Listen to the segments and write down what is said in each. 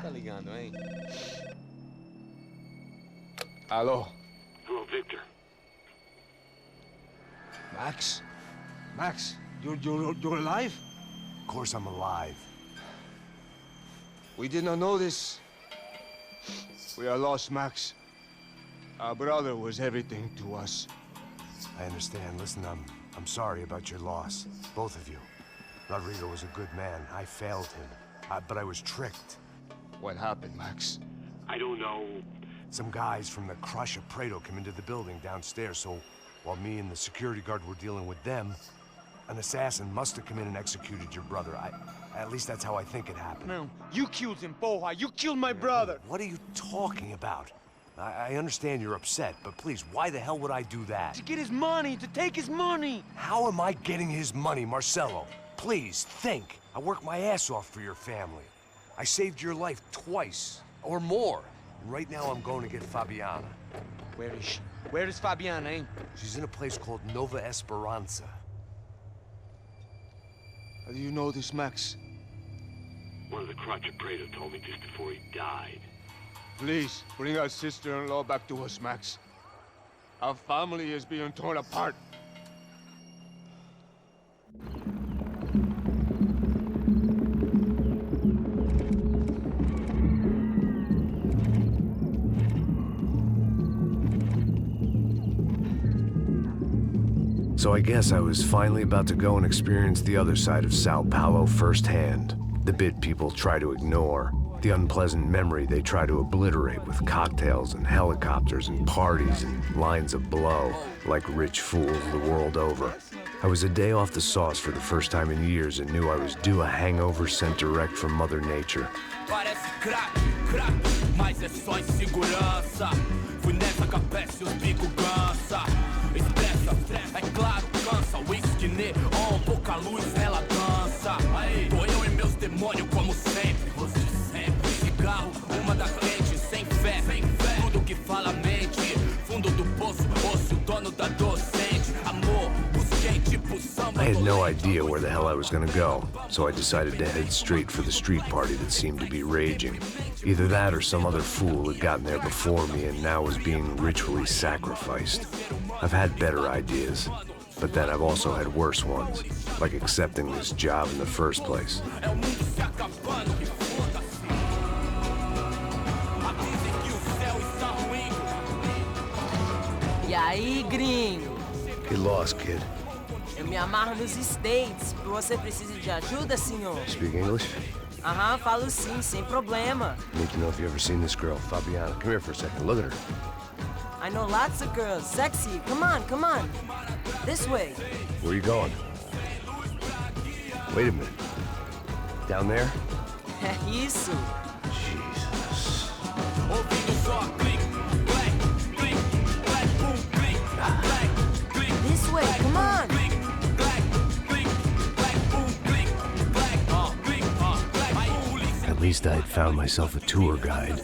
Tá ligando, hein? Alô? Hello, Victor. Max? Max, you're alive? Of course I'm alive. We did not know this. We are lost, Max. Our brother was everything to us. I understand. Listen, I'm sorry about your loss. Both of you. Rodrigo was a good man. I failed him. But I was tricked. What happened, Max? I don't know. Some guys from the Crush of Prado came into the building downstairs, so while me and the security guard were dealing with them, an assassin must have come in and executed your brother. At least that's how I think it happened. No, you killed him, porra. You killed my brother. What are you talking about? I understand you're upset, but please, why the hell would I do that? To get his money, to take his money. How am I getting his money, Marcelo? Please, think. I worked my ass off for your family. I saved your life twice, or more. And right now I'm going to get Fabiana. Where is she? Where is Fabiana, eh? She's in a place called Nova Esperanza. How do you know this, Max? One of the Crotch of Prado told me just before he died. Please, bring our sister-in-law back to us, Max. Our family is being torn apart. So I guess I was finally about to go and experience the other side of Sao Paulo firsthand. The bit people try to ignore. The unpleasant memory they try to obliterate with cocktails and helicopters and parties and lines of blow, like rich fools the world over. I was a day off the sauce for the first time in years and knew I was due a hangover sent direct from Mother Nature. Parece crack, mas é só insegurança. Fui nessa capeste, os bico cansa. Expressa, é claro, cansa. Whisky, neon, pouca luz, ela dança. Tô eu e meus demônios como sempre. Cigarro, uma da frente, sem fé. Tudo que fala mente. Fundo do poço, osso, dono da docente. Amor, busquei tipo samba. I had no idea where the hell I was gonna go, so I decided to head straight for the street party that seemed to be raging. Either that or some other fool had gotten there before me and now was being ritually sacrificed. I've had better ideas, but then I've also had worse ones, like accepting this job in the first place. E aí, gringo? Get lost, kid. Eu me amarro nos States. Você precisa de ajuda, senhor? Speak English? Aham, falo sim, sem problema. Need to know if you've ever seen this girl, Fabiana. Come here for a second. Look at her. I know lots of girls. Sexy. Come on, come on. This way. Where are you going? Wait a minute. Down there? Isso. Jesus. This way, come on. At least I had found myself a tour guide.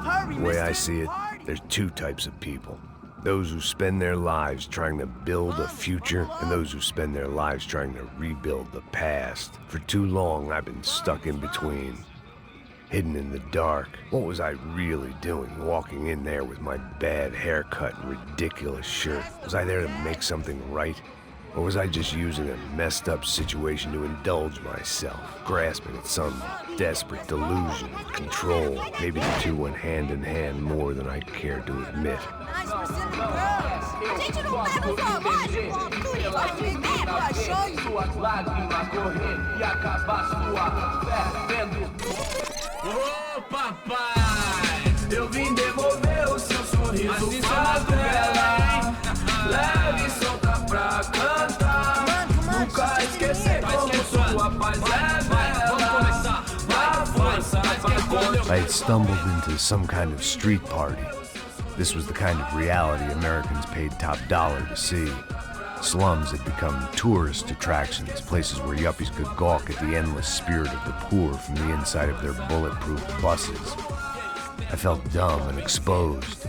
Hurry, The way I mister. see it, there's two types of people. Those who spend their lives trying to build a future, and those who spend their lives trying to rebuild the past. For too long, I've been stuck in between. Hidden in the dark. What was I really doing walking in there with my bad haircut and ridiculous shirt? Was I there to make something right? Or was I just using a messed up situation to indulge myself, grasping at some desperate delusion of control? Maybe the two went hand in hand more than I cared to admit. Nice Pacific girls. A gente não pega os trabalhos com tudo pra vender pra show. Suas lágrimas correr e acabar sua fé vendo. Ô papai, eu vim devolver o seu sorriso favela. Leve e solta pra cantar. Nunca esquecer como sua paz é bela. I had stumbled into some kind of street party. This was the kind of reality Americans paid top dollar to see. Slums had become tourist attractions, places where yuppies could gawk at the endless spirit of the poor from the inside of their bulletproof buses. I felt dumb and exposed.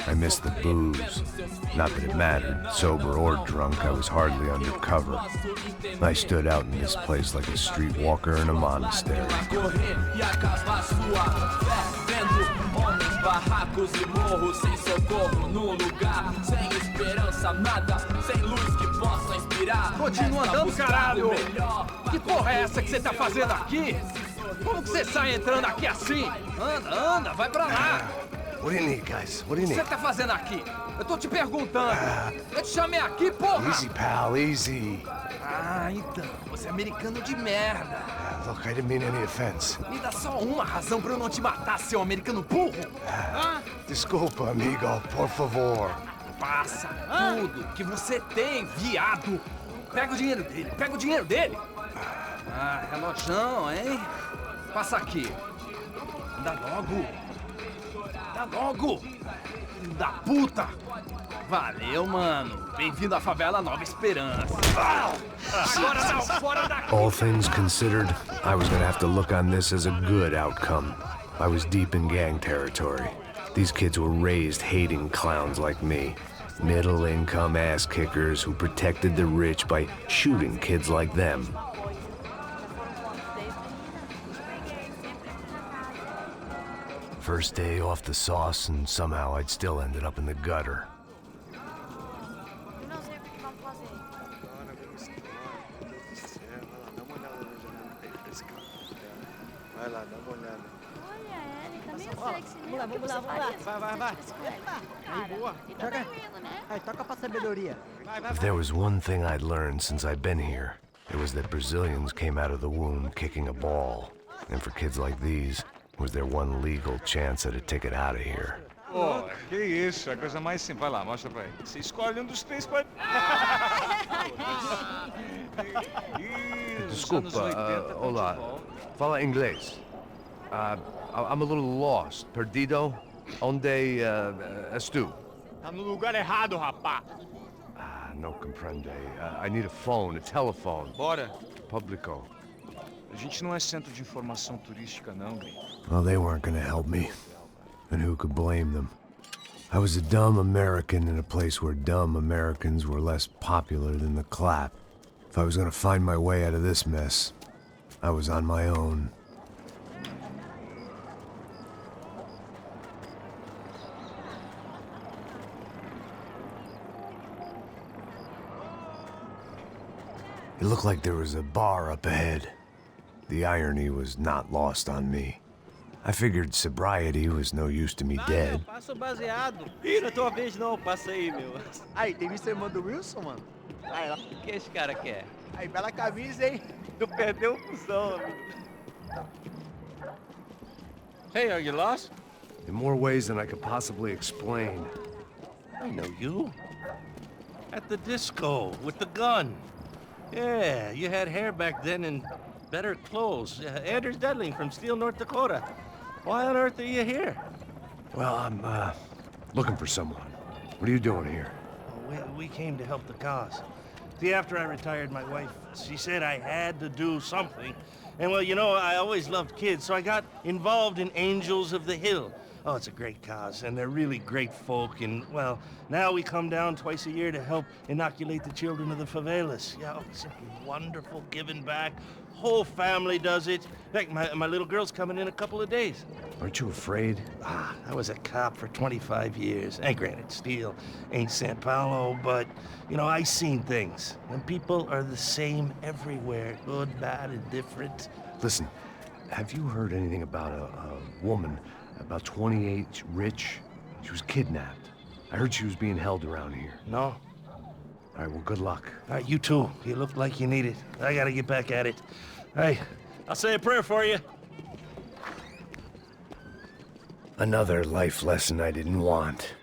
I missed the booze. Not that it mattered. Sober or drunk, I was hardly undercover. I stood out in this place like a streetwalker in a monastery. Continua andando, caralho! Que porra é essa que você tá fazendo aqui? Como que você sai entrando aqui assim? Anda, vai pra lá! What do you need, guys? What do you O que need? você tá fazendo aqui? Eu tô te perguntando. Eu te chamei aqui, porra! Easy, pal, easy. Ah, então. Você é americano de merda. Look, I didn't mean any offense. Me dá só uma razão pra eu não te matar, seu americano burro. Desculpa, amigo, por favor. Passa tudo que você tem, viado. Pega o dinheiro dele. Ah, relojão, hein? Passa aqui. Dá logo. Filho da puta. Valeu, mano. Bem-vindo à favela Nova Esperança. Agora não, fora daqui. All things considered, I was gonna have to look on this as a good outcome. I was deep in gang territory. These kids were raised hating clowns like me. Middle-income ass-kickers who protected the rich by shooting kids like them. First day off the sauce, and somehow I'd still ended up in the gutter. Eu não sei o que vamos fazer. Vai lá, dá uma olhada. Olha, ele tá meio sexy, né? Vamos lá. Vai. Aí, boa. E tá tranquilo, né? Aí, toca pra sabedoria. If there was one thing I'd learned since I'd been here, it was that Brazilians came out of the womb kicking a ball. And for kids like these, was their one legal chance at a ticket out of here. Pô, que isso, é a coisa mais simples. Vai lá, mostra pra ele. Você escolhe um dos três pode... Desculpa, olá. Fala inglês. I'm a little lost. Perdido? Onde és tu? Tá no lugar errado, rapá. No comprende. I need a phone, a telephone. Bora. Publico. A gente não é centro de informação turística, não, gringo. Well, they weren't gonna help me. And who could blame them? I was a dumb American in a place where dumb Americans were less popular than the clap. If I was gonna find my way out of this mess, I was on my own. It looked like there was a bar up ahead. The irony was not lost on me. I figured sobriety was no use to me dead. Passa o baseado. Ih, não é tua vez não, passa aí, meu. Aí, tem visto a irmã do Wilson, mano? Aí, ó. O que esse cara quer? Aí, bela camisa, hein? Tu perdeu o cuzão, amigo. Hey, are you lost? In more ways than I could possibly explain. I know you. At the disco, with the gun. Yeah, you had hair back then and better clothes. Anders Dedling from Steele, North Dakota. Why on earth are you here? Well, I'm, looking for someone. What are you doing here? We came to help the cause. See, after I retired, my wife, she said I had to do something. And well, you know, I always loved kids, so I got involved in Angels of the Hill. Oh, it's a great cause, and they're really great folk, and, well, now we come down twice a year to help inoculate the children of the favelas. Yeah, oh, it's wonderful, giving back. Whole family does it. In fact, my little girl's coming in a couple of days. Aren't you afraid? I was a cop for 25 years. And granted, Steele ain't San Paulo, but, you know, I seen things. And people are the same everywhere, good, bad, and different. Listen, have you heard anything about a woman, about 28, rich? She was kidnapped. I heard she was being held around here. No? All right, well, good luck. All right, you too. You look like you need it. I gotta get back at it. All right, I'll say a prayer for you. Another life lesson I didn't want.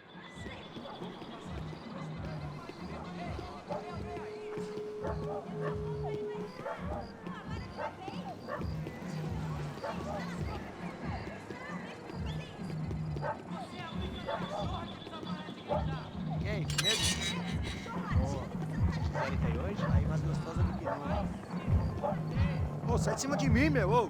E aí, mesmo? Série tá aí hoje? Aí, mais gostosa do que não. Ô, sai de cima de mim, meu, ô.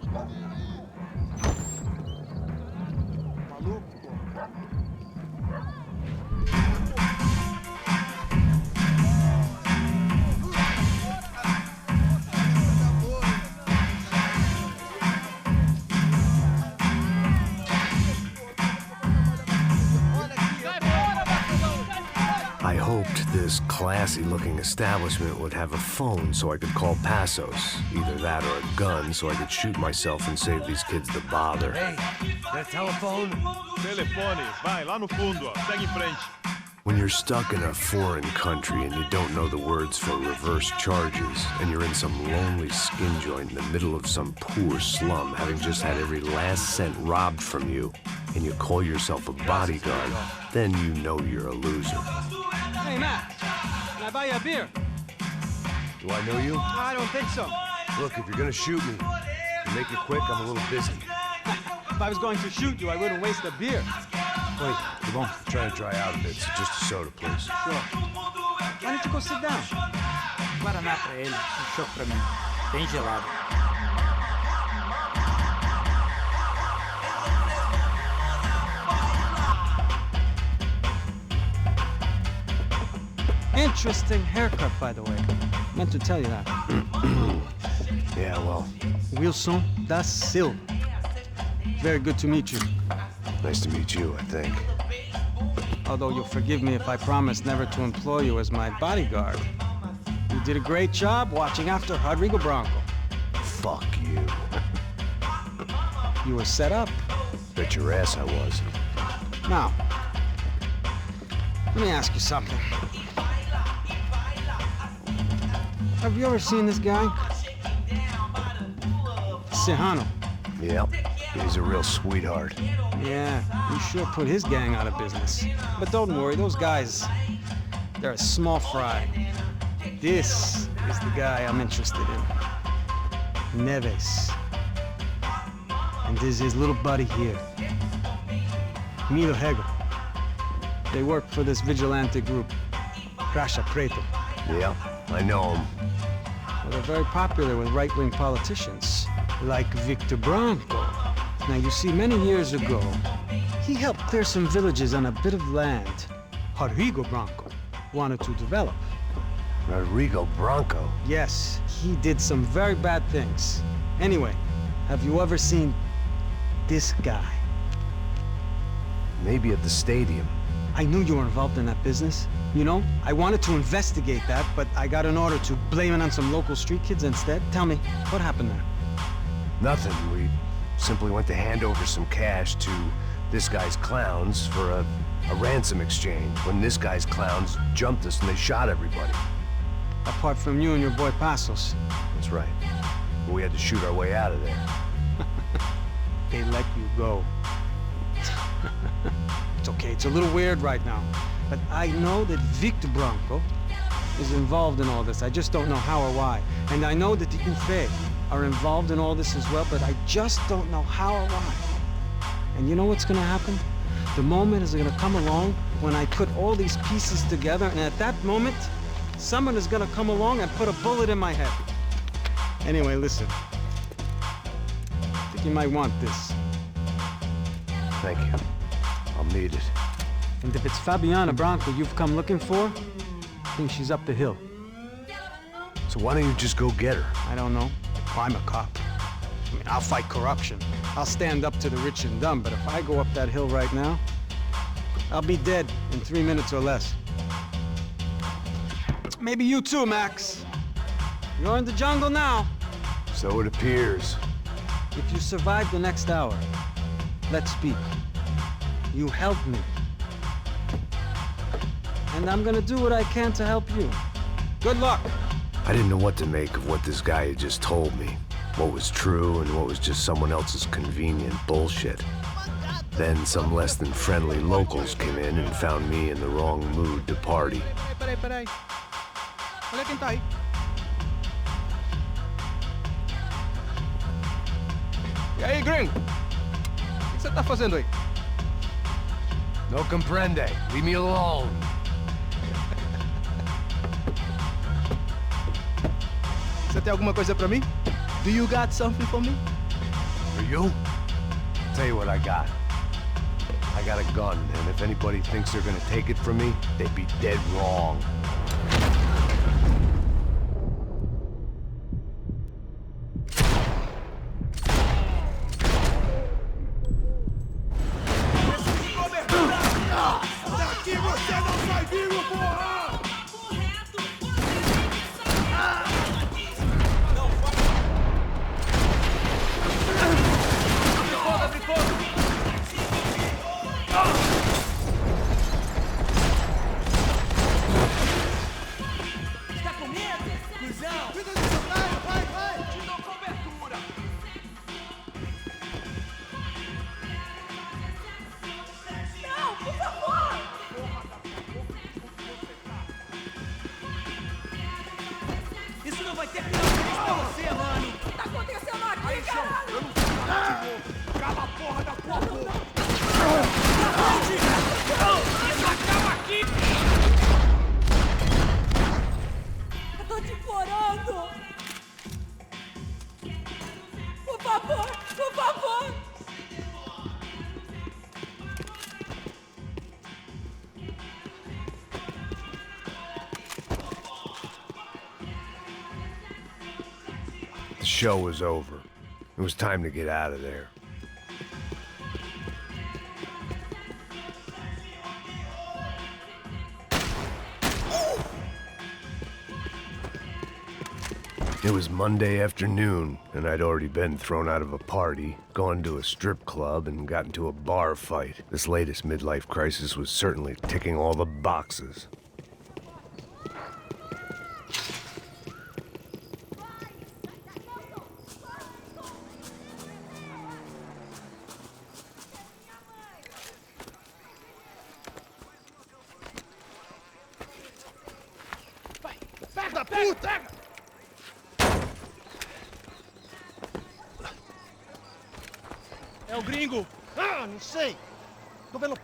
hoped this classy-looking establishment would have a phone so I could call Passos. Either that or a gun so I could shoot myself and save these kids the bother. Hey, that telephone? Telefone, vai, lá no fundo, ó. Segue em frente. When you're stuck in a foreign country and you don't know the words for reverse charges, and you're in some lonely skin joint in the middle of some poor slum, having just had every last cent robbed from you, and you call yourself a bodyguard, then you know you're a loser. Hey, Matt, can I buy you a beer? Do I know you? I don't think so. Look, if you're gonna shoot me, you make it quick, I'm a little busy. If I was going to shoot you, I wouldn't waste a beer. Wait, come on. I'm trying to dry out a bit, so just a soda, please. Sure. Why don't you go sit down? Guaraná pra ele, chopp pra mim. Bem gelado. Interesting haircut, by the way. Meant to tell you that. Yeah, well, Wilson da Silva. Very good to meet you. nice to meet you, I think. Although you'll forgive me if I promise never to employ you as my bodyguard. You did a great job watching after Rodrigo Branco. Fuck you. You were set up. Bet your ass I was. Now, let me ask you something. Have you ever seen this guy? Serrano. Yep, he's a real sweetheart. Yeah, he sure put his gang out of business. But don't worry, those guys, they're a small fry. This is the guy I'm interested in. Neves. And this is his little buddy here. Milo Hegel. They work for this vigilante group, Crasha Preto. Yep, I know him. Well, they're very popular with right-wing politicians, like Victor Branco. Now, you see, many years ago, he helped clear some villages on a bit of land Rodrigo Branco wanted to develop. Rodrigo Branco? Yes, he did some very bad things. Anyway, have you ever seen this guy? Maybe at the stadium. I knew you were involved in that business. You know, I wanted to investigate that, but I got an order to blame it on some local street kids instead. Tell me, what happened there? Nothing. We simply went to hand over some cash to this guy's clowns for a ransom exchange when this guy's clowns jumped us and they shot everybody. Apart from you and your boy Passos. That's right. But we had to shoot our way out of there. They let you go. It's okay, it's a little weird right now. But I know that Victor Branco is involved in all this. I just don't know how or why. And I know that the UFE are involved in all this as well, but I just don't know how or why. And you know what's gonna happen? The moment is gonna come along when I put all these pieces together, and at that moment, someone is gonna come along and put a bullet in my head. Anyway, listen. I think you might want this. Thank you. I'll need it. And if it's Fabiana Branco you've come looking for, I think she's up the hill. So why don't you just go get her? I don't know. I'm a cop. I mean, I'll fight corruption. I'll stand up to the rich and dumb, but if I go up that hill right now, I'll be dead in 3 minutes or less. Maybe you too, Max. You're in the jungle now. So it appears. If you survive the next hour, let's speak. You helped me. And I'm gonna do what I can to help you. Good luck. I didn't know what to make of what this guy had just told me. What was true and what was just someone else's convenient bullshit. Then some less than friendly locals came in and found me in the wrong mood to party. Peraí. Olha quem tá aí. E aí, gringo? O que você tá fazendo aí? No comprende. Leave me alone. Você tem alguma coisa pra mim? Do you got something for me? For you? Tell you what I got. I got a gun, and if anybody thinks they're gonna take it from me, they'd be dead wrong. Daqui você não sai vivo, porra! show was over. It was time to get out of there. It was Monday afternoon, and I'd already been thrown out of a party, gone to a strip club, and got into a bar fight. This latest midlife crisis was certainly ticking all the boxes. Pega, puta! É o gringo! Ah, não sei. Tô vendo...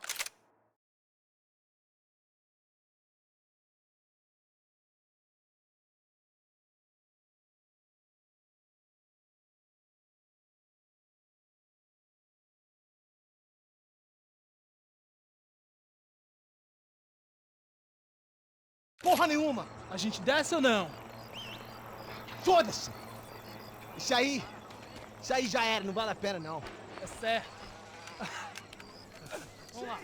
Porra nenhuma! A gente desce ou não? Foda-se! Isso aí já era, não vale a pena não. É certo. Vamos lá.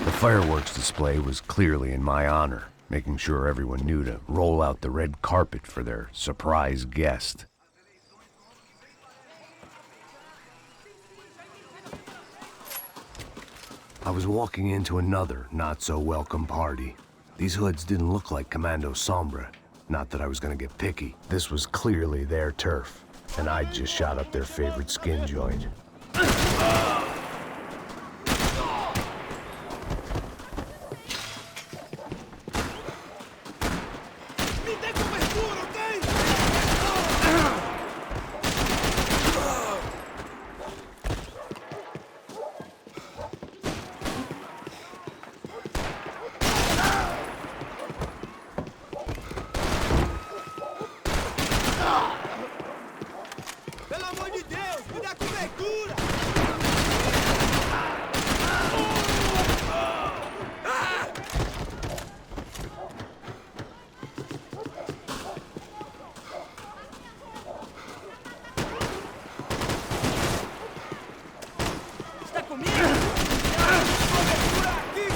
The fireworks display was clearly in my honor, making sure everyone knew to roll out the red carpet for their surprise guest. I was walking into another not-so-welcome party. These hoods didn't look like Commando Sombra. Not that I was gonna get picky. This was clearly their turf, and I'd just shot up their favorite skin joint. Pelo amor de Deus, me dá cobertura! Está comigo? Cobertura aqui!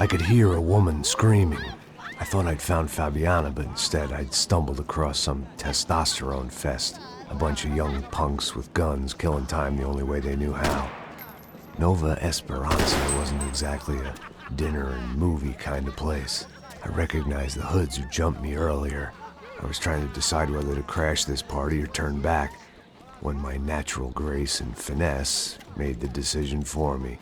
I could hear a woman screaming. I thought I'd found Fabiana, but instead I'd stumbled across some testosterone fest. A bunch of young punks with guns killing time the only way they knew how. Nova Esperanza wasn't exactly a dinner and movie kind of place. I recognized the hoods who jumped me earlier. I was trying to decide whether to crash this party or turn back, when my natural grace and finesse made the decision for me.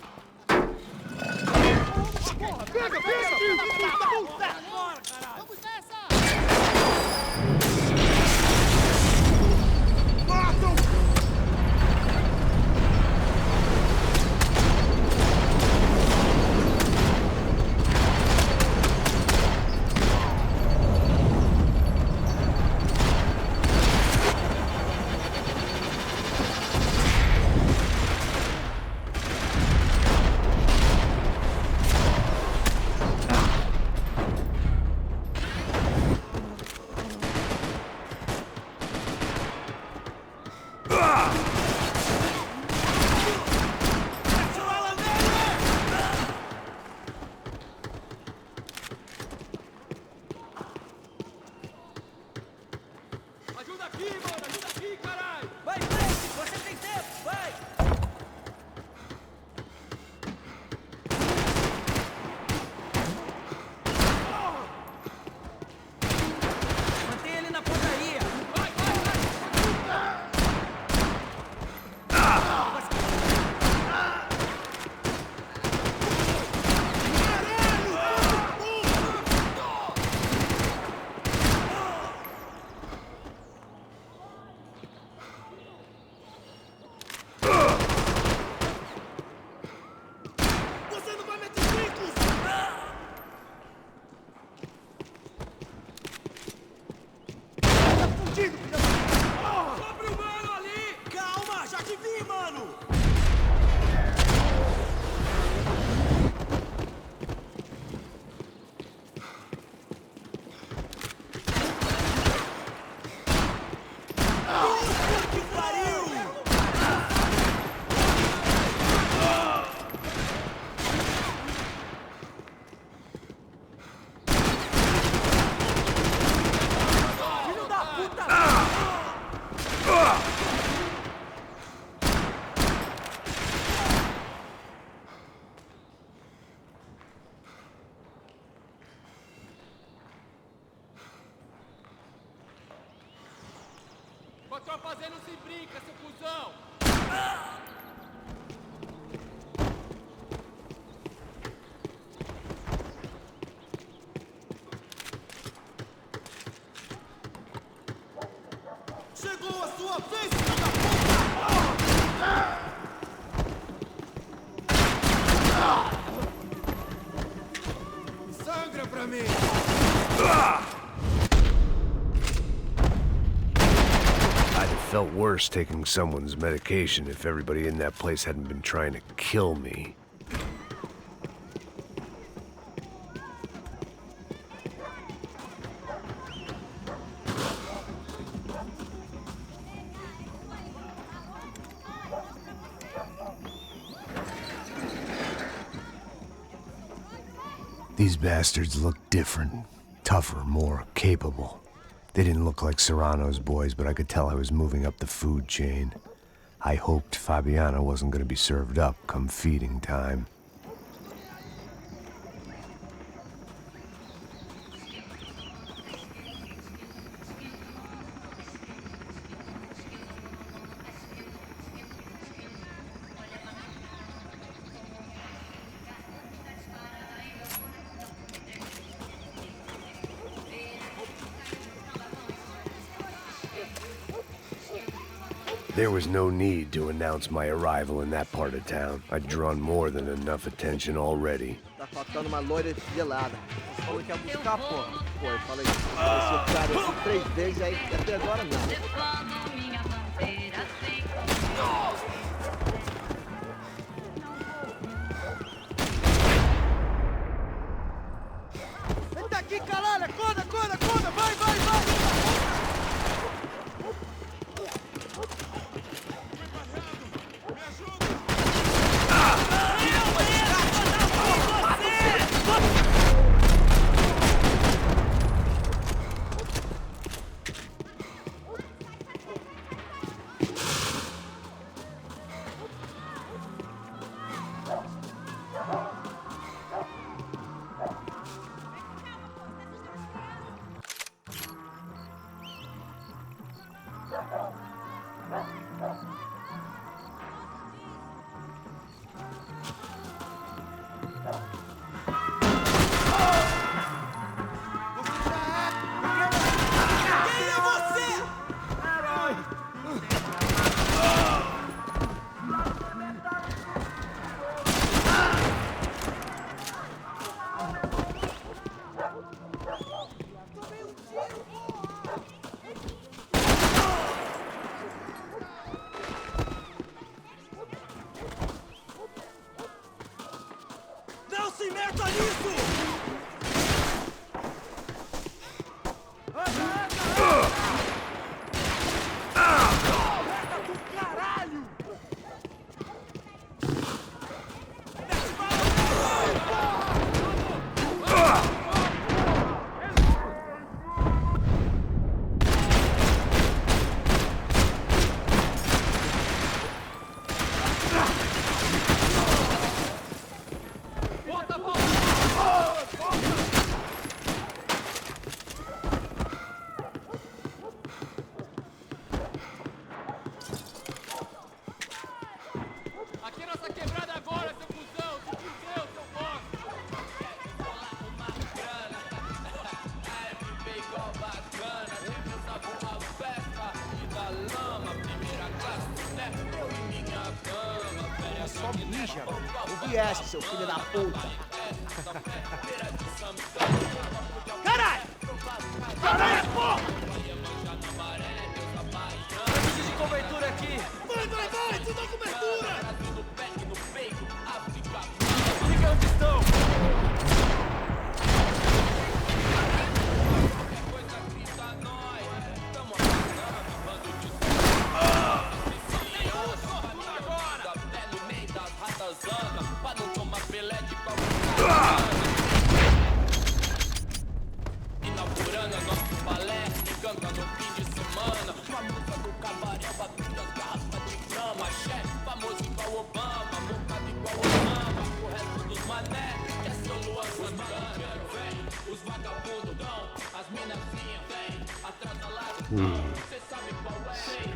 Com a tua fazenda não se brinca, seu cuzão! Chegou a sua vez, filho da puta! Sangra pra mim! I'd have felt worse taking someone's medication if everybody in that place hadn't been trying to kill me. These bastards looked different, tougher, more capable. They didn't look like Serrano's boys, but I could tell I was moving up the food chain. I hoped Fabiana wasn't going to be served up come feeding time. There was no need to announce my arrival in that part of town. I'd drawn more than enough attention already. Tá faltando uma loira gelada. Você falou que ia buscar, pô. Pô, eu falei, esse cara aqui 3 vezes aí, até agora não. Vem daqui, caralho! Acorda, acorda, acorda! Vai, vai, vai! Ouvi seu filho da puta! Caralho! Caralho, porra! Eu preciso de cobertura aqui! Vai, vai, vai! Tu dá cobertura! Fica onde estão! Inaugurando nosso balé, canta no fim de semana. Com a música do cabaré, batendo as garrafas de grama. Chefe famoso igual Obama, montado igual Obama. O resto dos mané, que é seu Luan Santana. Vem, os vagabundos dão, as minazinhas vem, atrás da lado. Cê sabe qual é?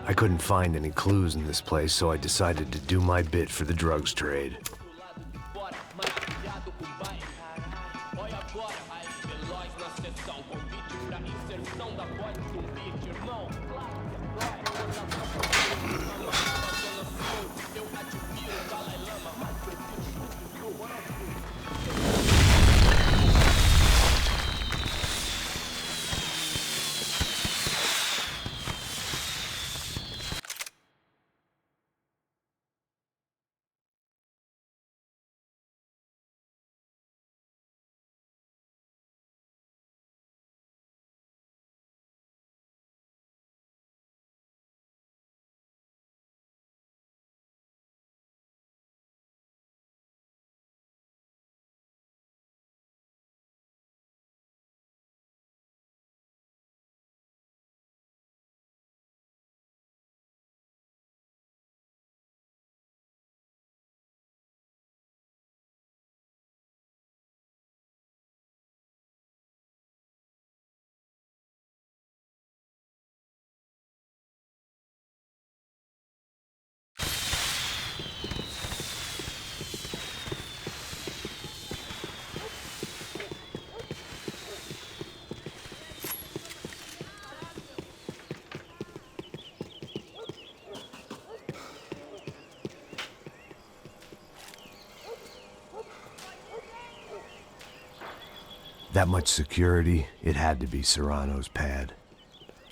I couldn't find any clues in this place, so I decided to do my bit for the drugs trade. That much security, it had to be Serrano's pad.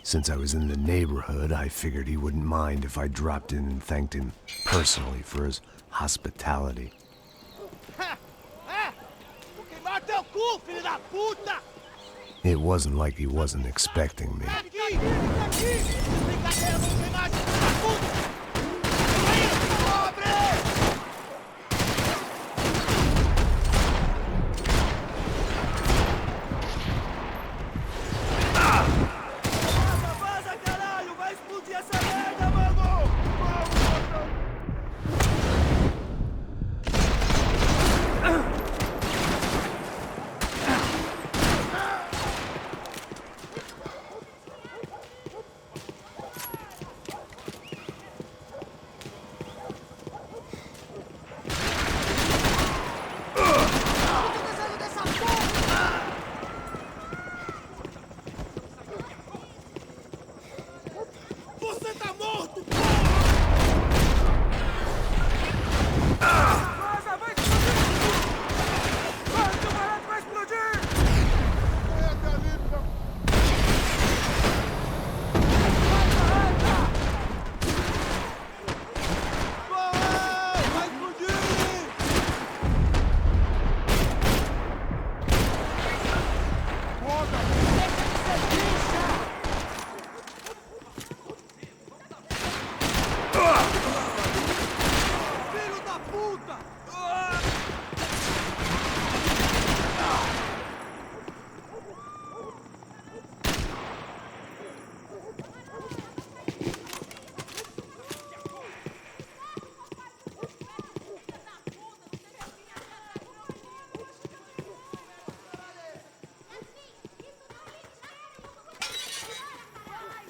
Since I was in the neighborhood, I figured he wouldn't mind if I dropped in and thanked him personally for his hospitality. It wasn't like he wasn't expecting me.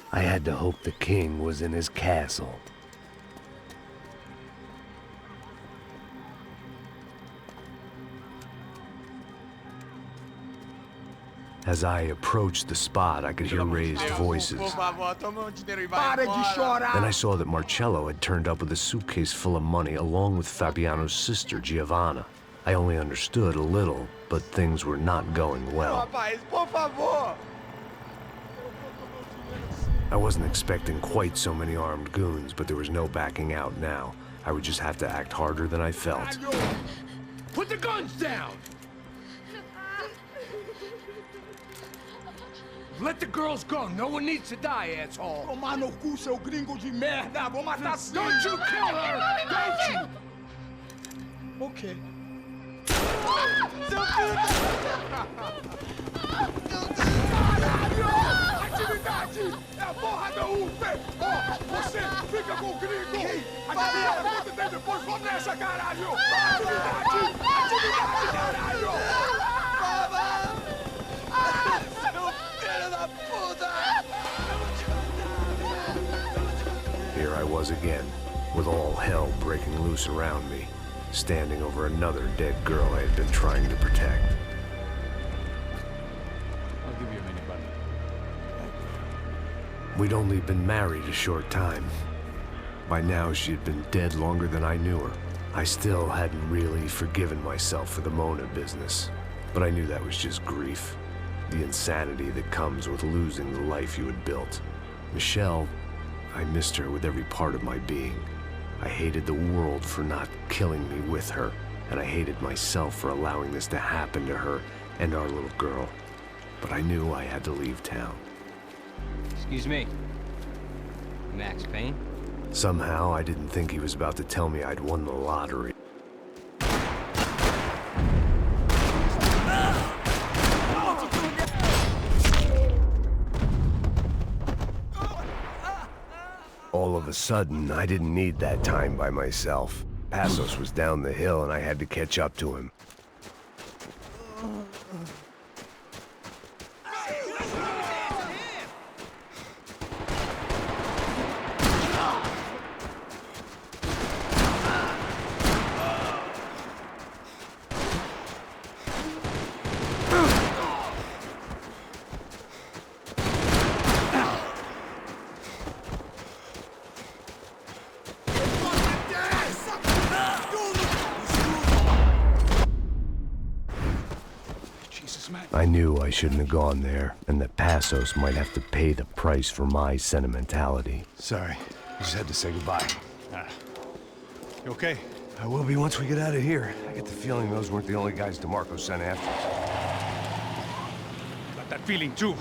I had to hope the king was in his castle. As I approached the spot, I could hear raised voices. Then I saw that Marcello had turned up with a suitcase full of money along with Fabiano's sister, Giovanna. I only understood a little, but things were not going well. I wasn't expecting quite so many armed goons, but there was no backing out now. I would just have to act harder than I felt. Put the guns down! Let the girls go. No one needs to die, asshole. Tomar no cu, seu gringo de merda! Vou matar sim! Don't you kill her! Don't you! Ok. Caralho! Atividade! É a porra da UP! Ó, você fica com o gringo! Atividade, quando tem depois, vamos nessa, caralho! Atividade! Atividade, caralho! again, with all hell breaking loose around me, standing over another dead girl I had been trying to protect. I'll give you a minute, buddy. We'd only been married a short time. By now, she had been dead longer than I knew her. I still hadn't really forgiven myself for the Mona business, but I knew that was just grief. The insanity that comes with losing the life you had built. Michelle, I missed her with every part of my being. I hated the world for not killing me with her, and I hated myself for allowing this to happen to her and our little girl. But I knew I had to leave town. Excuse me. Max Payne? Somehow, I didn't think he was about to tell me I'd won the lottery. All of a sudden, I didn't need that time by myself. Passos was down the hill and I had to catch up to him. I knew I shouldn't have gone there, and that Passos might have to pay the price for my sentimentality. Sorry, I just had to say goodbye. You okay? I will be once we get out of here. I get the feeling those weren't the only guys DeMarco sent after us. Got that feeling too.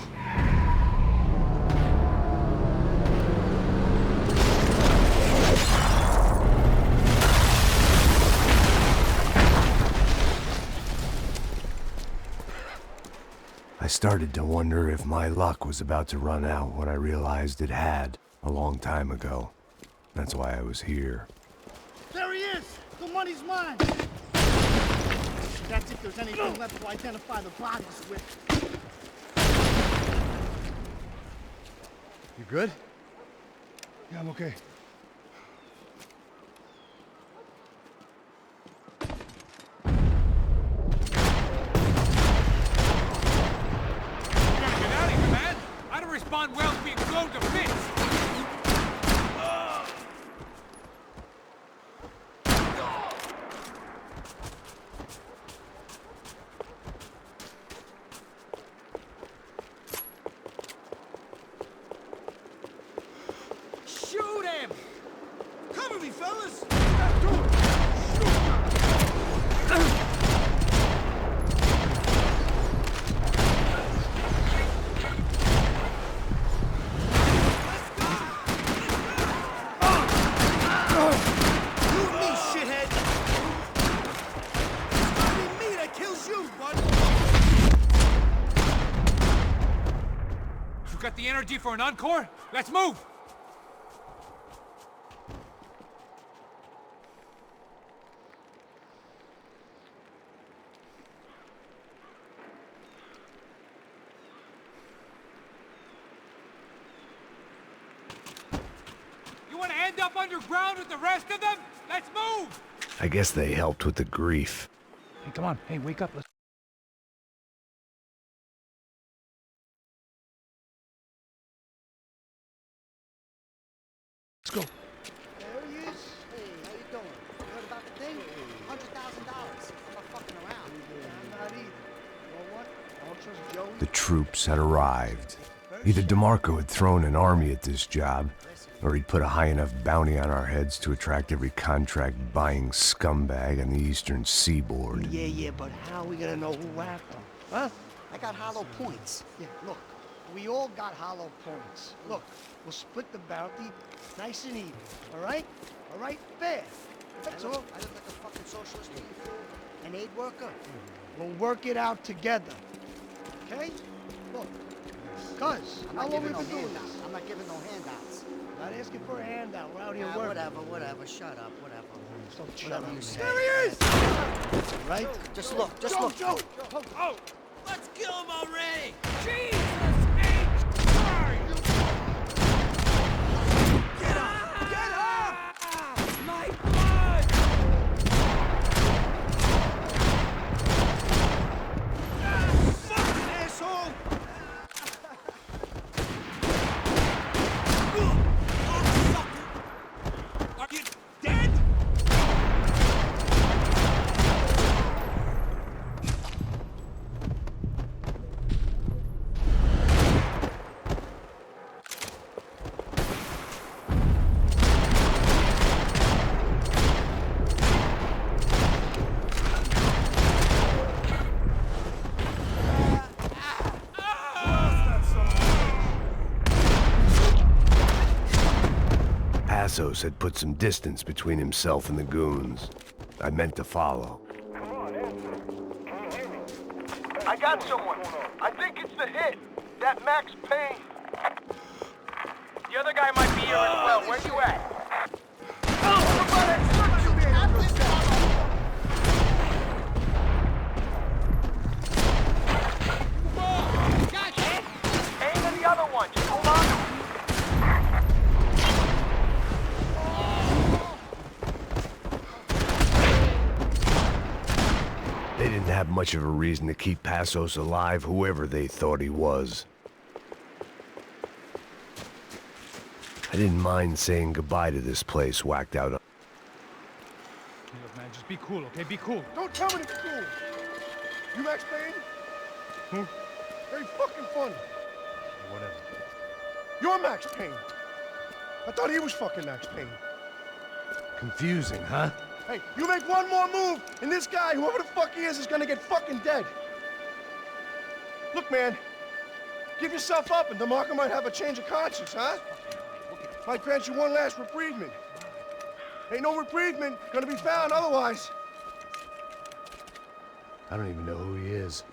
I started to wonder if my luck was about to run out when I realized it had a long time ago. That's why I was here. There he is! The money's mine! That's if there's anything left to identify the bodies with. You good? Yeah, I'm okay. Respond well to being blown to bits! Shoot him! Cover me, fellas! Got the energy for an encore? Let's move! You want to end up underground with the rest of them? Let's move! I guess they helped with the grief. Hey, come on. Hey, wake up. Let's go. There he is. Hey, how you doing? You heard about the thing? $100,000. I'm not fucking around. I'm not either. You know what? I don't trust Joey. The troops had arrived. Either DeMarco had thrown an army at this job, or he'd put a high enough bounty on our heads to attract every contract-buying scumbag on the eastern seaboard. Yeah, but how are we gonna know who whacked him? Huh? I got hollow points. Yeah, look. We all got hollow points. Look, we'll split the bounty nice and even, all right? All right? Fair. That's all. I look like a fucking socialist to you. An aid worker? We'll work it out together. Okay? Look. Cuz, how long have we been doing this? I'm not giving no handouts. Not asking for a handout. We're out here working. Whatever. Shut up, whatever. Shut up, you say. There he is! Right? Just look, Joe! Oh! Let's kill him already! Jesus Get up! Passos had put some distance between himself and the goons. I meant to follow. I got someone. I think it's the hit. That Max Payne. The other guy might be here as well. Where you at? Payne and the other one. Just hold on. They didn't have much of a reason to keep Passos alive, whoever they thought he was. I didn't mind saying goodbye to this place whacked out. Look, man, just be cool, okay? Be cool. Don't tell me to be cool. You Max Payne? Who? Very fucking funny. Whatever. You're Max Payne. I thought he was fucking Max Payne. Confusing, huh? Hey, you make one more move, and this guy, whoever the fuck he is gonna get fucking dead. Look, man, give yourself up, and DeMarco might have a change of conscience, huh? Might grant you one last reprievement. Ain't no reprievement gonna be found otherwise. I don't even know who he is.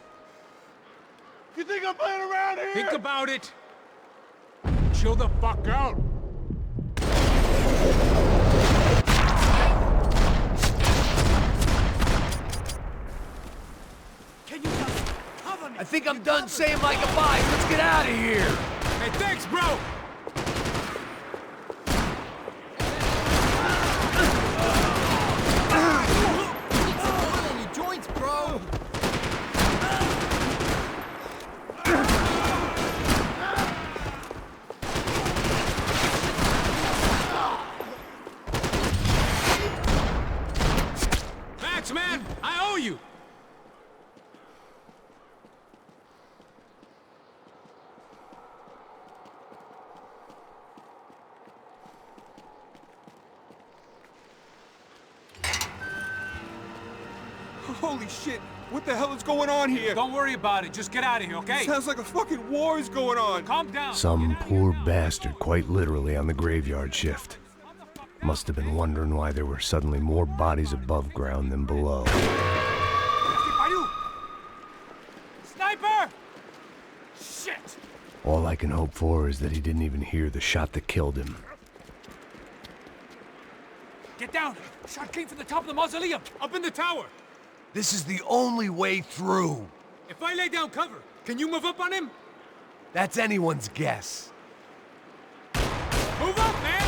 You think I'm playing around here? Think about it. Chill the fuck out. I think I'm done saying my goodbyes. Let's get out of here. Hey, thanks, bro. Joints, bro. Max, man, I owe you. Holy shit! What the hell is going on here? Don't worry about it. Just get out of here, okay? Sounds like a fucking war is going on. Calm down. Some poor bastard, quite literally, on the graveyard shift. Must have been wondering why there were suddenly more bodies above ground than below. Sniper! Shit! All I can hope for is that he didn't even hear the shot that killed him. Get down! Shot came from the top of the mausoleum, up in the tower. This is the only way through. If I lay down cover, can you move up on him? That's anyone's guess. Move up, man!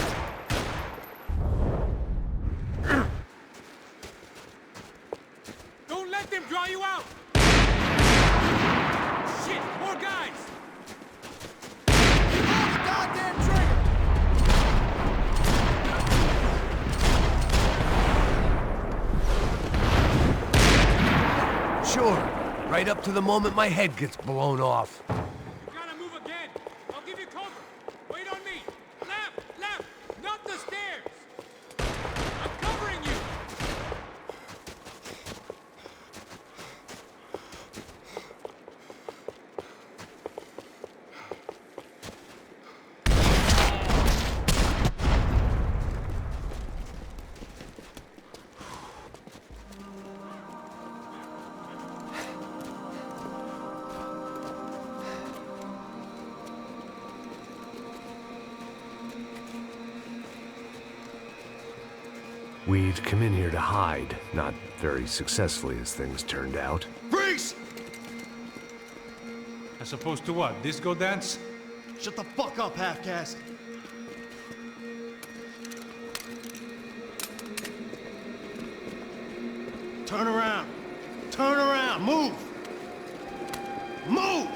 Don't let them draw you out! Shit, more guys! Pull the goddamn trigger! Sure, right up to the moment my head gets blown off. You gotta move again. I'll give you cover. Wait on me. Left, not the stairs. I'm covering you. We'd come in here to hide, not very successfully as things turned out. Freeze! As opposed to what? Disco dance? Shut the fuck up, half-caste. Turn around. Turn around. Move. Move!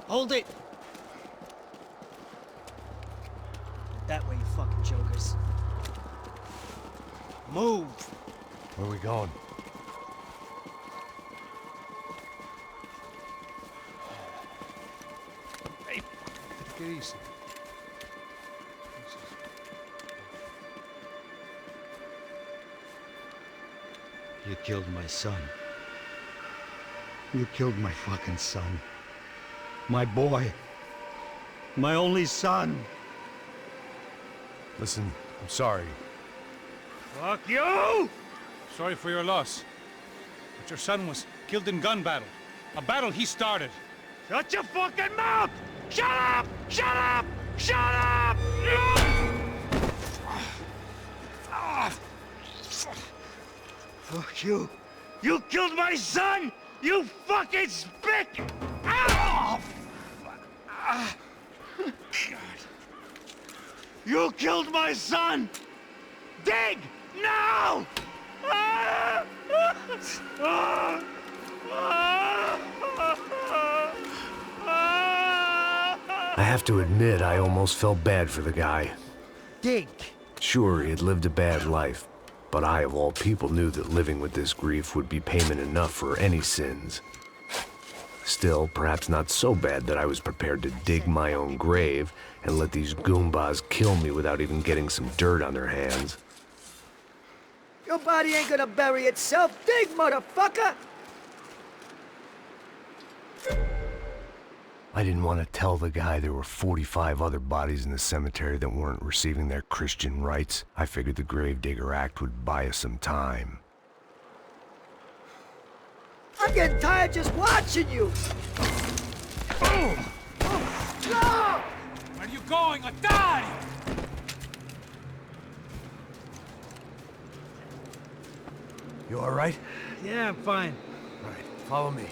Hold it! That way, you fucking jokers. Move! Where are we going? Hey, take it easy. You killed my son. You killed my fucking son. My boy. My only son. Listen, I'm sorry. Fuck you! Sorry for your loss. But your son was killed in gun battle. A battle he started. Shut your fucking mouth! Shut up! Shut up! Shut up! Fuck you! You killed my son! You fucking spick! Ah! You killed my son! Dig! Now! Ah! Ah! I have to admit, I almost felt bad for the guy. Dig! Sure, he had lived a bad life, but I, of all people, knew that living with this grief would be payment enough for any sins. Still, perhaps not so bad that I was prepared to dig my own grave and let these goombas kill me without even getting some dirt on their hands. Your body ain't gonna bury itself. Dig, motherfucker! I didn't want to tell the guy there were 45 other bodies in the cemetery that weren't receiving their Christian rites. I figured the Gravedigger Act would buy us some time. I'm getting tired just watching you! Boom! No! Where are you going? A die! You all right? Yeah, I'm fine. All right, follow me.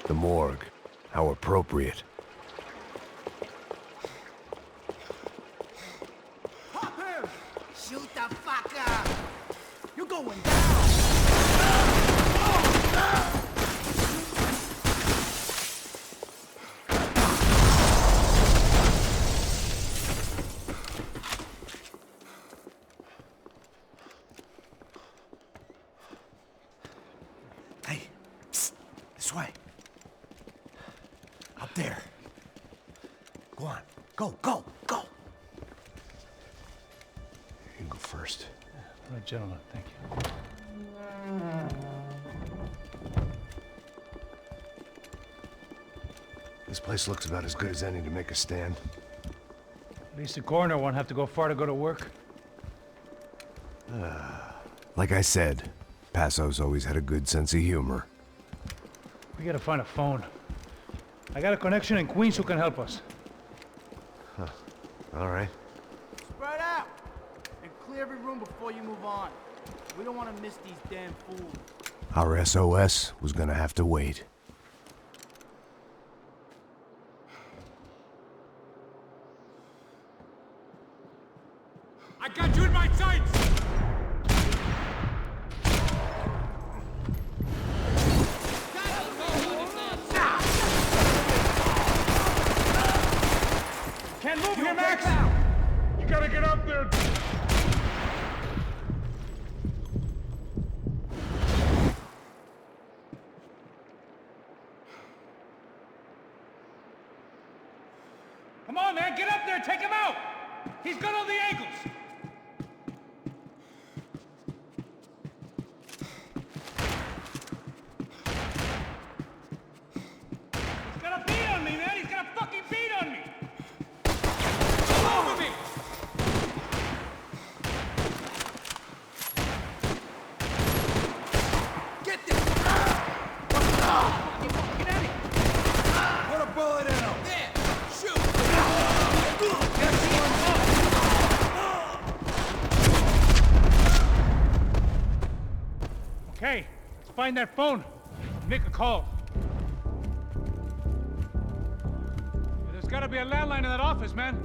The morgue. How appropriate. Pop him! Shoot the fucker! You're going down! Hey, psst, this way. Up there. Go on. Go, go, go. You can go first. All right, gentlemen, thank you. This place looks about as good as any to make a stand. At least the coroner won't have to go far to go to work. Like I said, Passo's always had a good sense of humor. We gotta find a phone. I got a connection in Queens who can help us. Huh. All right. Spread out! And clear every room before you move on. We don't want to miss these damn fools. Our SOS was gonna have to wait. I got you in my sights! Can't move here, Max! You gotta get up there! Come on, man, get up there, take him out! He's got all the angles! He's got a beat on me, man! He's got a fucking beat on me! Okay, let's find that phone. Make a call. There's gotta be a landline in that office, man.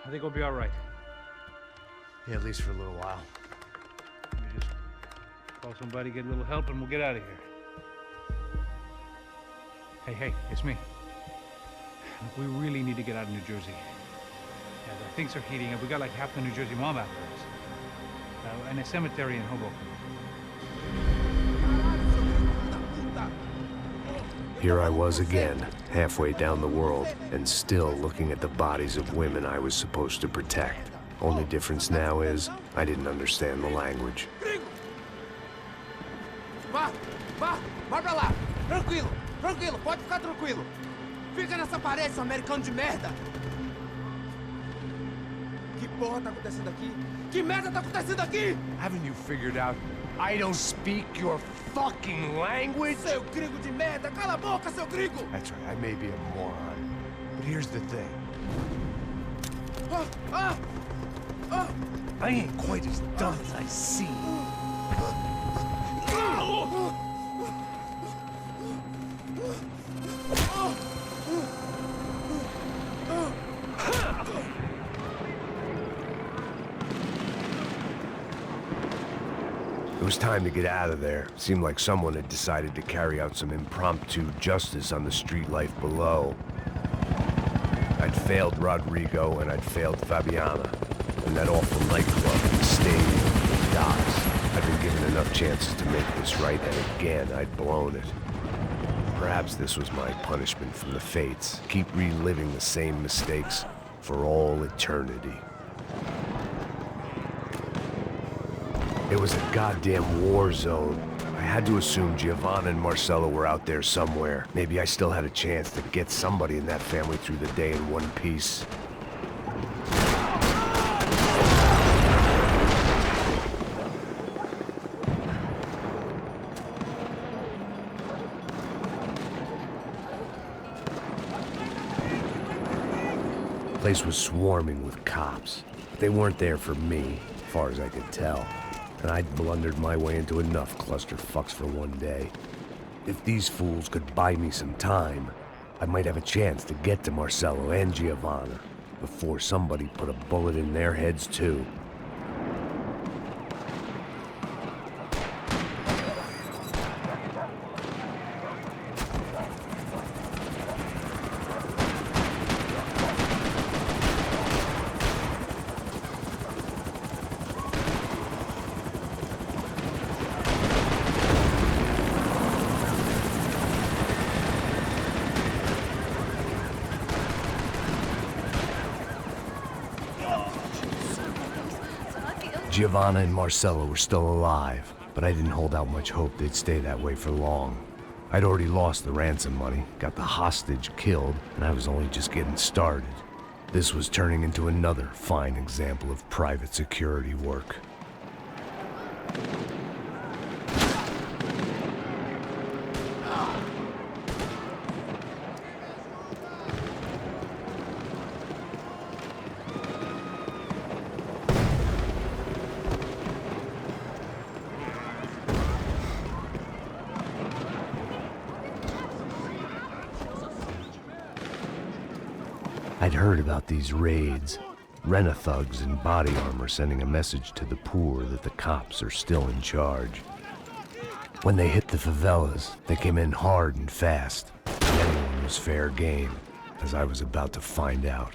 I think we'll be all right. Yeah, at least for a little while. Let me just call somebody, get a little help, and we'll get out of here. Hey, it's me. Look, we really need to get out of New Jersey. Yeah, things are heating up. We got like half the New Jersey mob after us. And a cemetery in Hoboken. Here I was again, halfway down the world, and still looking at the bodies of women I was supposed to protect. Only difference now is, I didn't understand the language. Vai pra lá. Tranquilo, pode ficar tranquilo. Fica nessa parede, seu americano de merda. Que porra tá acontecendo aqui? Que merda tá acontecendo aqui? Haven't you figured out I don't speak your fucking language? Seu gringo de merda, cala a boca, seu gringo! That's right, I may be a moron, but here's the thing. I ain't quite as dumb as I seem. It was time to get out of there. Seemed like someone had decided to carry out some impromptu justice on the street life below. I'd failed Rodrigo and I'd failed Fabiana. And that awful nightclub, the stadium, the docks. I'd been given enough chances to make this right, and again, I'd blown it. Perhaps this was my punishment from the fates. Keep reliving the same mistakes for all eternity. It was a goddamn war zone. I had to assume Giovanna and Marcello were out there somewhere. Maybe I still had a chance to get somebody in that family through the day in one piece. The place was swarming with cops. They weren't there for me, as far as I could tell. And I'd blundered my way into enough clusterfucks for one day. If these fools could buy me some time, I might have a chance to get to Marcello and Giovanna before somebody put a bullet in their heads too. Giovanna and Marcello were still alive, but I didn't hold out much hope they'd stay that way for long. I'd already lost the ransom money, got the hostage killed, and I was only just getting started. This was turning into another fine example of private security work. I'd heard about these raids. Rent-a-thugs in body armor sending a message to the poor that the cops are still in charge. When they hit the favelas, they came in hard and fast. Anyone was fair game, as I was about to find out.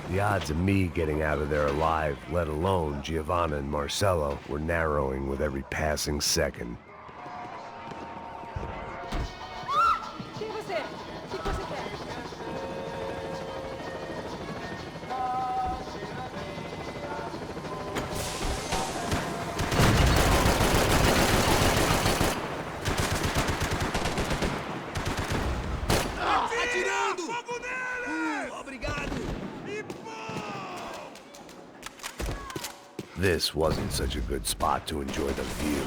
The odds of me getting out of there alive, let alone Giovanna and Marcello, were narrowing with every passing second. Quem é você? O que você quer? Atirando! Fogo nele! Obrigado! This wasn't such a good spot to enjoy the view.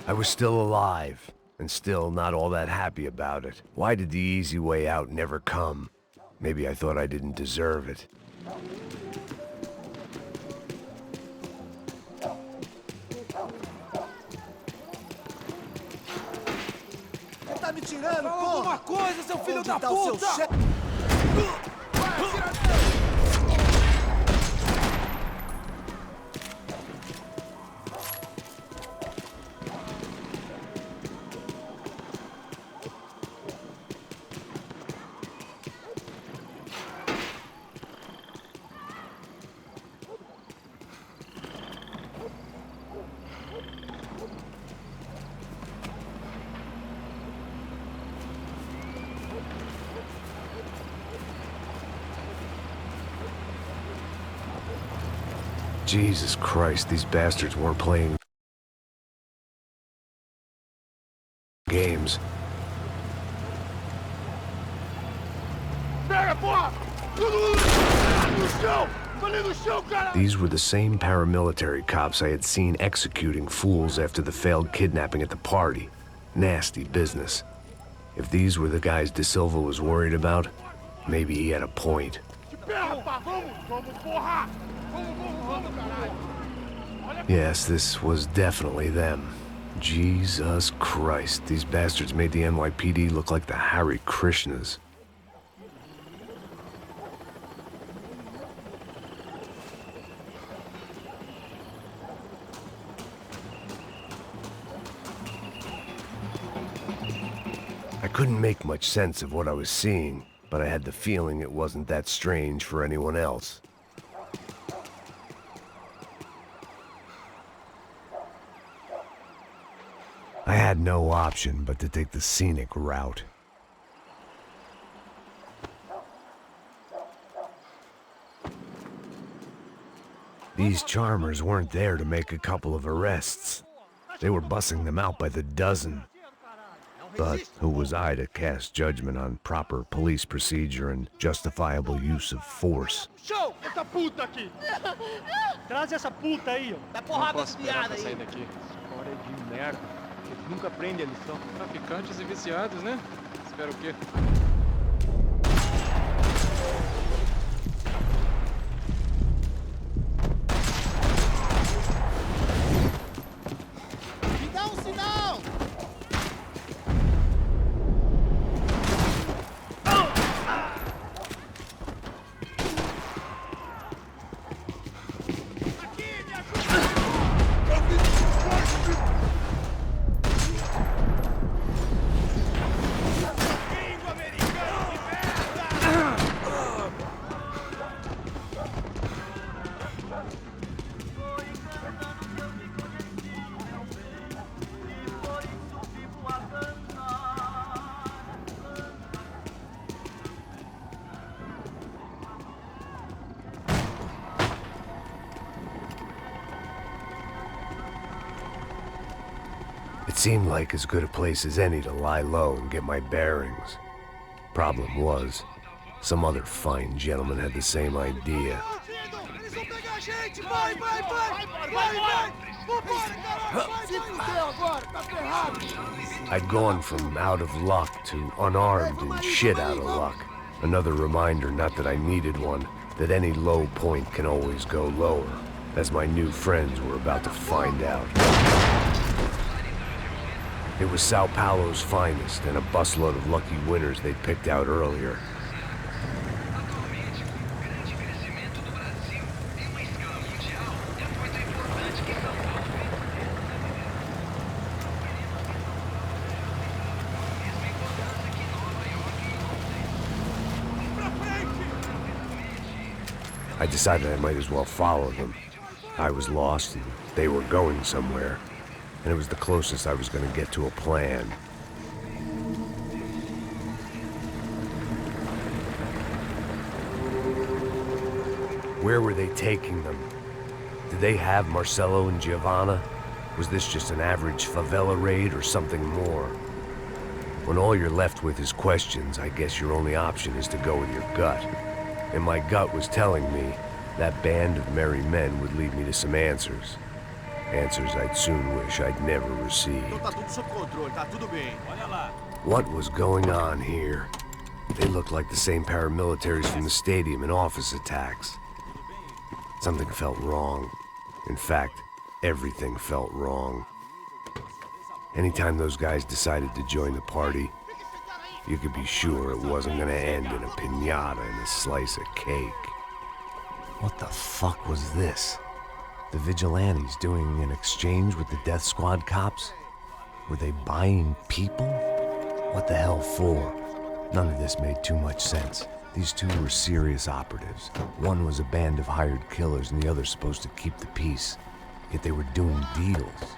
I was still alive, and still not all that happy about it. Why did the easy way out never come? Maybe I thought I didn't deserve it. Tá me tirando, porra! Alguma coisa, seu filho da puta! Jesus Christ, these bastards weren't playing games. These were the same paramilitary cops I had seen executing fools after the failed kidnapping at the party. Nasty business. If these were the guys De Silva was worried about, maybe he had a point. Yes, this was definitely them. Jesus Christ, these bastards made the NYPD look like the Hare Krishnas. I couldn't make much sense of what I was seeing, but I had the feeling it wasn't that strange for anyone else. I had no option but to take the scenic route. These charmers weren't there to make a couple of arrests. They were bussing them out by the dozen. But who was I to cast judgment on proper police procedure and justifiable use of force? Show essa puta aqui! Traz essa puta aí, ó. Dá porrada nesse viado aí. Daqui. História de merda. Eles nunca aprendem a lição. Traficantes e viciados, né? Espera o quê? Me dá sinal! It seemed like as good a place as any to lie low and get my bearings. Problem was, some other fine gentleman had the same idea. I'd gone from out of luck to unarmed and shit out of luck. Another reminder, not that I needed one, that any low point can always go lower, as my new friends were about to find out. It was Sao Paulo's finest, and a busload of lucky winners they'd picked out earlier. I decided I might as well follow them. I was lost, and they were going somewhere, and it was the closest I was going to get to a plan. Where were they taking them? Did they have Marcelo and Giovanna? Was this just an average favela raid or something more? When all you're left with is questions, I guess your only option is to go with your gut. And my gut was telling me that band of merry men would lead me to some answers. Answers I'd soon wish I'd never received. What was going on here? They looked like the same paramilitaries from the stadium in office attacks. Something felt wrong. In fact, everything felt wrong. Anytime those guys decided to join the party, you could be sure it wasn't gonna end in a piñata and a slice of cake. What the fuck was this? The vigilantes doing an exchange with the death squad cops? Were they buying people? What the hell for? None of this made too much sense. These two were serious operatives. One was a band of hired killers and the other supposed to keep the peace. Yet they were doing deals.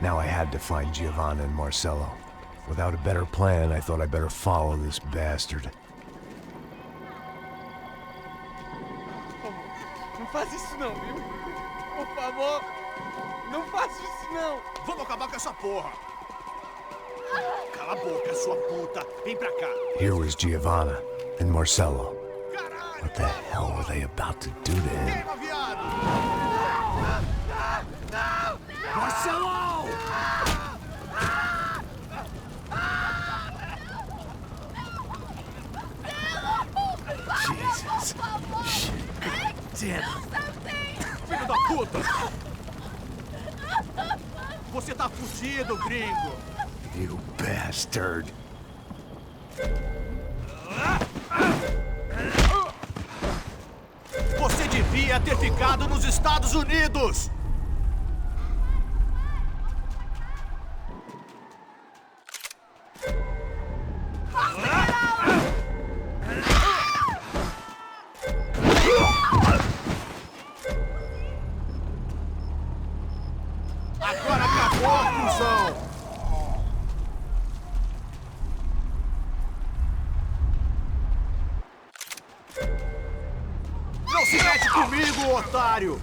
Now I had to find Giovanna and Marcelo. Without a better plan, I thought I'd better follow this bastard. Não faz isso não, viu? Por favor, não faça isso não. Vamos acabar com essa porra. Cala a boca, sua puta. Vem pra cá. Here was Giovanna and Marcelo. What the hell were they about to do to him? Marcelo! Jesus. Shit. Filho da puta! Você tá fudido, gringo! You bastard. Você devia ter ficado nos Estados Unidos! Agora acabou, cuzão! Não se mete comigo, otário!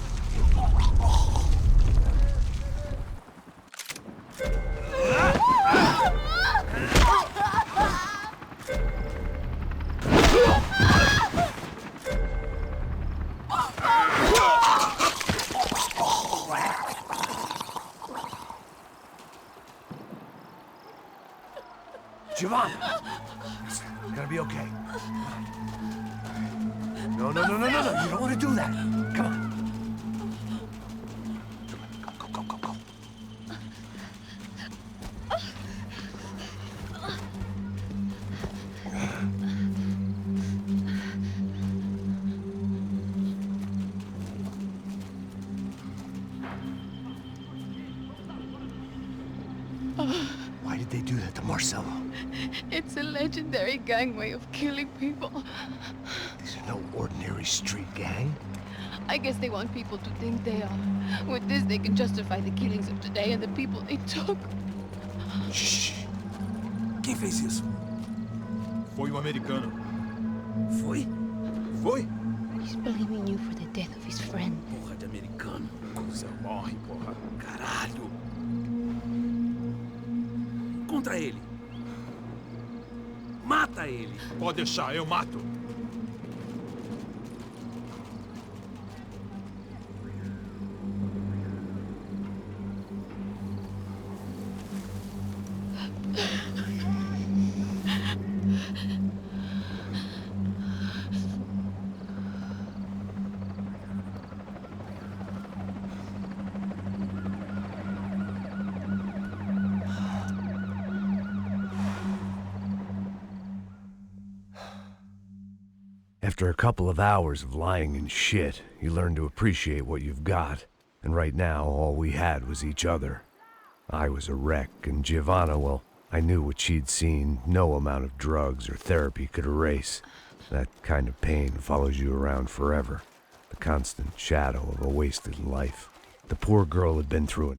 Giovanna! It's gonna be okay. No. You don't want to do that. Come on. Go. Why did they do that to Marcelo? It's a legendary gang way of killing people. These are no ordinary street gang. I guess they want people to think they are. With this, they can justify the killings of today and the people they took. Shh. Quem fez isso? Foi um americano. Foi? He's blaming you for the death of his friend. Porra de americano. Cusão morre, porra. Caralho. contra ele. Mata ele. Pode deixar, eu mato. After a couple of hours of lying in shit, you learn to appreciate what you've got. And right now, all we had was each other. I was a wreck, and Giovanna, well, I knew what she'd seen no amount of drugs or therapy could erase. That kind of pain follows you around forever. The constant shadow of a wasted life. The poor girl had been through